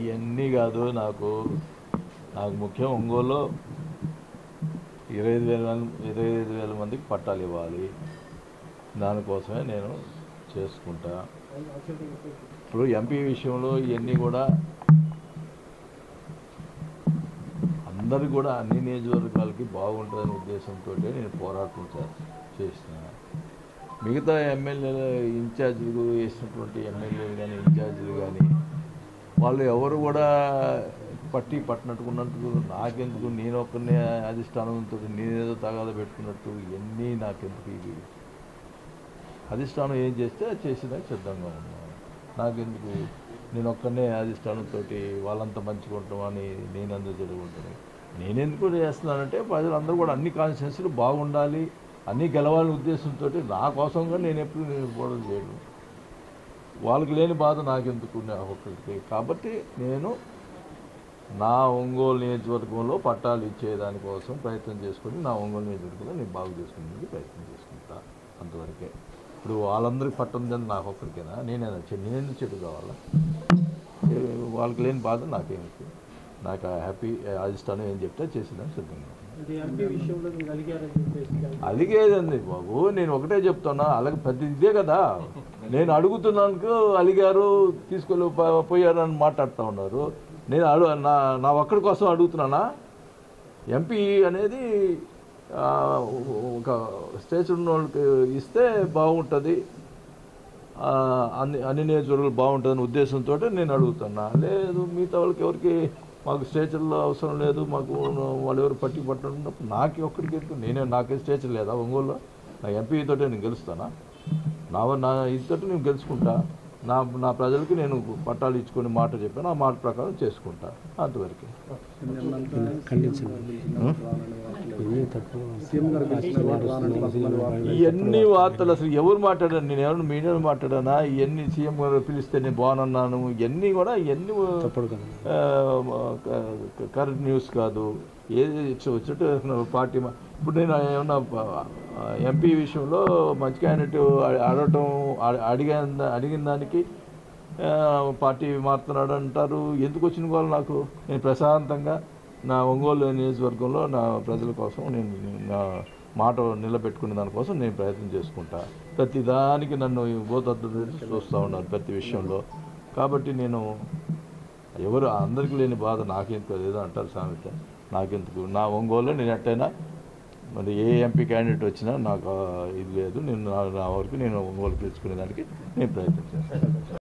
ఇవన్నీ కాదు. నాకు ముఖ్యం ఒంగోలులో 25,000 మందికి పట్టాలు ఇవ్వాలి. దానికోసమే నేను చేసుకుంటా. ఇప్పుడు ఎంపీ విషయంలో ఇవన్నీ కూడా అందరు కూడా అన్ని నియోజకవర్గాలకి బాగుంటుందనే ఉద్దేశంతో నేను పోరాటం చేసిన. మిగతా ఎమ్మెల్యేలు ఇన్ఛార్జీలు వేసినటువంటి ఎమ్మెల్యేలు కానీ ఇన్ఛార్జీలు కానీ వాళ్ళు ఎవరు కూడా పట్టినట్టుకున్నట్టు నాకెందుకు, నేను ఒక్కనే అధిష్టానంతో నేనేదో తగాద పెట్టుకున్నట్టు ఇవన్నీ నాకెందుకు. ఇది అధిష్టానం ఏం చేస్తే అది చేసేదానికి సిద్ధంగా ఉన్నాను. నాకెందుకు, నేను ఒక్కనే అధిష్టానంతో వాళ్ళంతా మంచిగా ఉంటామని నేనందరూ జరుగుంటాను. నేనెందుకు చేస్తున్నానంటే ప్రజలందరూ కూడా అన్ని కాన్స్టిట్యున్సీలు బాగుండాలి, అన్నీ గెలవాలనే ఉద్దేశంతో నా కోసంగా నేను ఎప్పుడు పోవడం చేయను. వాళ్ళకి లేని బాధ నాకెందుకు ఒక్కరికి. కాబట్టి నేను నా ఒంగోలు నియోజకవర్గంలో పట్టాలు ఇచ్చేదానికోసం ప్రయత్నం చేసుకొని నా ఒంగోలు నియోజకవర్గంలో నేను బాగు చేసుకునేందుకు ప్రయత్నం చేసుకుంటా. అంతవరకే. ఇప్పుడు వాళ్ళందరికీ పట్టుందని నాకు ఒక్కరికైనా నేనెందుకు చెడు కావాలా? వాళ్ళకి లేని బాధ నాకేమిటి. నాకు హ్యాపీ అధిష్టానం ఏం చెప్తే చేసేదాన్ని సిద్ధంగా. అలిగేదండి బాబు, నేను ఒకటే చెప్తున్నా. అలాగే పెద్ద ఇదే కదా, నేను అడుగుతున్నాను అలిగారు తీసుకెళ్ళి పోయారని మాట్లాడుతూ ఉన్నారు. నేను నా ఒక్కడి కోసం అడుగుతున్నానా? ఎంపీ అనేది ఒక స్టేజ్ ఉన్న వాళ్ళకి ఇస్తే బాగుంటుంది, అన్ని నియోజకవర్గాలు బాగుంటుందని ఉద్దేశంతో నేను అడుగుతున్నా. లేదు మిగతా వాళ్ళకి ఎవరికి మాకు స్టేచర్లో అవసరం లేదు, మాకు వాళ్ళు ఎవరు పట్టుకున్నప్పుడు నాకు ఒక్కడికి ఎందుకు? నాకే స్టేచర్ లేదా ఒంగోలులో? నా ఎంపీతో నేను గెలుస్తానా? నా ఇదితో నేను గెలుచుకుంటా. నా ప్రజలకి నేను పట్టాలు ఇచ్చుకొని మాట చెప్పాను, ఆ మాట ప్రకారం చేసుకుంటా. అంతవరకు. ఇవన్నీ వార్తలు అసలు ఎవరు మాట్లాడాను? నేను ఎవరు మీడియా మాట్లాడానా? ఇవన్నీ సీఎం గారు పిలిస్తే నేను బాగున్నాను, ఇవన్నీ కూడా కరెక్ట్ న్యూస్ కాదు. ఏది వచ్చినట్టు పార్టీ. ఇప్పుడు నేను ఏమన్నా ఎంపీ విషయంలో మంచి క్యాండిడేట్ అడిగిన దానికి పార్టీ మారుతున్నాడు అంటారు. ఎందుకు వచ్చిన వాళ్ళు నాకు? నేను ప్రశాంతంగా నా ఒంగోలు నియోజకవర్గంలో నా ప్రజల కోసం నేను నా మాట నిలబెట్టుకునే దానికోసం నేను ప్రయత్నం చేసుకుంటా. ప్రతి దానికి నన్ను భూతత్వం చూస్తూ ఉన్నారు ప్రతి విషయంలో. కాబట్టి నేను ఎవరు అందరికీ లేని బాధ నాకెందుకు, ఏదో అంటారు సామెత, నాకెందుకు. నా ఒంగోలులో నేను ఎట్టయినా మరి ఏ ఎంపీ క్యాండిడేట్ వచ్చినా నాకు ఇది లేదు. నేను నా వరకు నేను ఒంగోలు పిలుచుకునే దానికి నేను ప్రయత్నం చేస్తాను.